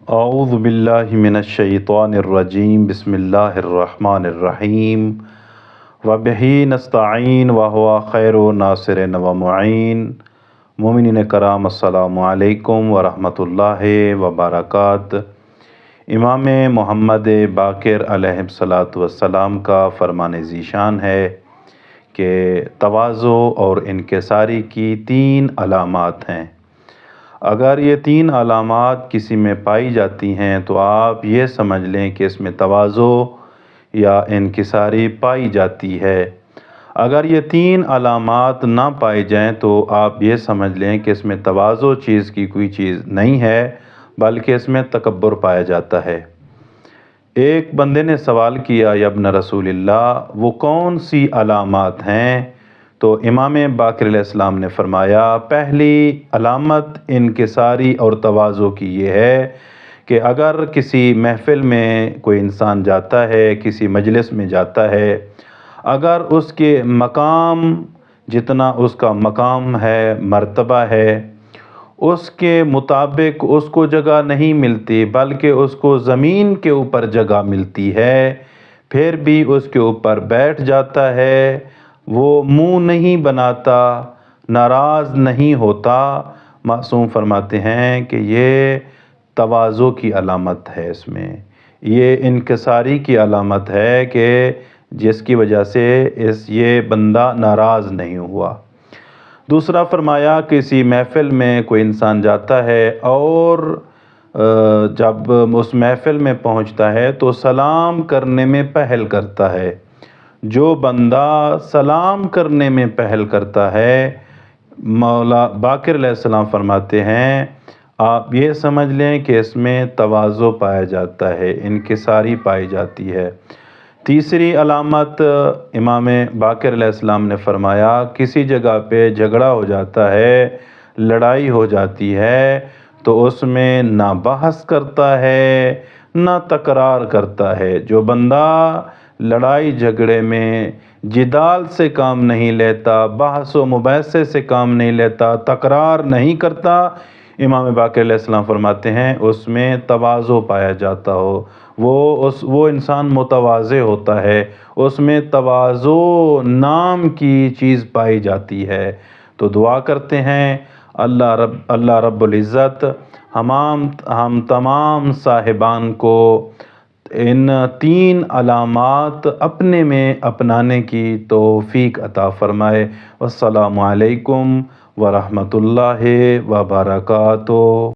اعوذ باللہ من الشیطان الرجیم بسم اللہ الرحمن الرحیم وبہ نستعین وہو خیر ناصر و معین۔ مومنین کرام السلام علیکم ورحمۃ اللہ وبرکاتہ۔ امام محمد باقر علیہ الصلاۃ والسلام کا فرمان ذیشان ہے کہ تواضع اور انکساری کی 3 علامات ہیں۔ اگر یہ 3 علامات کسی میں پائی جاتی ہیں تو آپ یہ سمجھ لیں کہ اس میں تواضع یا انکساری پائی جاتی ہے۔ اگر یہ 3 علامات نہ پائی جائیں تو آپ یہ سمجھ لیں کہ اس میں تواضع چیز کی کوئی چیز نہیں ہے، بلکہ اس میں تکبر پایا جاتا ہے۔ ایک بندے نے سوال کیا، یا ابن رسول اللہ، وہ کون سی علامات ہیں؟ تو امام باقر علیہ السلام نے فرمایا، پہلی علامت انکساری اور تواضع کی یہ ہے کہ اگر کسی محفل میں کوئی انسان جاتا ہے، کسی مجلس میں جاتا ہے، اگر اس کے مقام جتنا اس کا مقام ہے، مرتبہ ہے، اس کے مطابق اس کو جگہ نہیں ملتی، بلکہ اس کو زمین کے اوپر جگہ ملتی ہے، پھر بھی اس کے اوپر بیٹھ جاتا ہے، وہ منہ نہیں بناتا، ناراض نہیں ہوتا، معصوم فرماتے ہیں کہ یہ تواضع کی علامت ہے، اس میں یہ انکساری کی علامت ہے کہ جس کی وجہ سے یہ بندہ ناراض نہیں ہوا۔ دوسرا فرمایا، کسی محفل میں کوئی انسان جاتا ہے اور جب اس محفل میں پہنچتا ہے تو سلام کرنے میں پہل کرتا ہے۔ جو بندہ سلام کرنے میں پہل کرتا ہے، مولا باقر علیہ السلام فرماتے ہیں، آپ یہ سمجھ لیں کہ اس میں تواضع پایا جاتا ہے، انکساری پائی جاتی ہے۔ تیسری علامت امام باقر علیہ السلام نے فرمایا، کسی جگہ پہ جھگڑا ہو جاتا ہے، لڑائی ہو جاتی ہے، تو اس میں نہ بحث کرتا ہے نہ تکرار کرتا ہے۔ جو بندہ لڑائی جھگڑے میں جدال سے کام نہیں لیتا، بحث و مباحثے سے کام نہیں لیتا، تکرار نہیں کرتا، امام باقر علیہ السلام فرماتے ہیں اس میں تواضع پایا جاتا ہو، وہ انسان متواضع ہوتا ہے، اس میں تواضع نام کی چیز پائی جاتی ہے۔ تو دعا کرتے ہیں اللہ رب العزت ہم تمام صاحبان کو ان 3 علامات اپنے میں اپنانے کی توفیق عطا فرمائے۔ والسلام علیکم ورحمۃ اللہ وبرکاتہ۔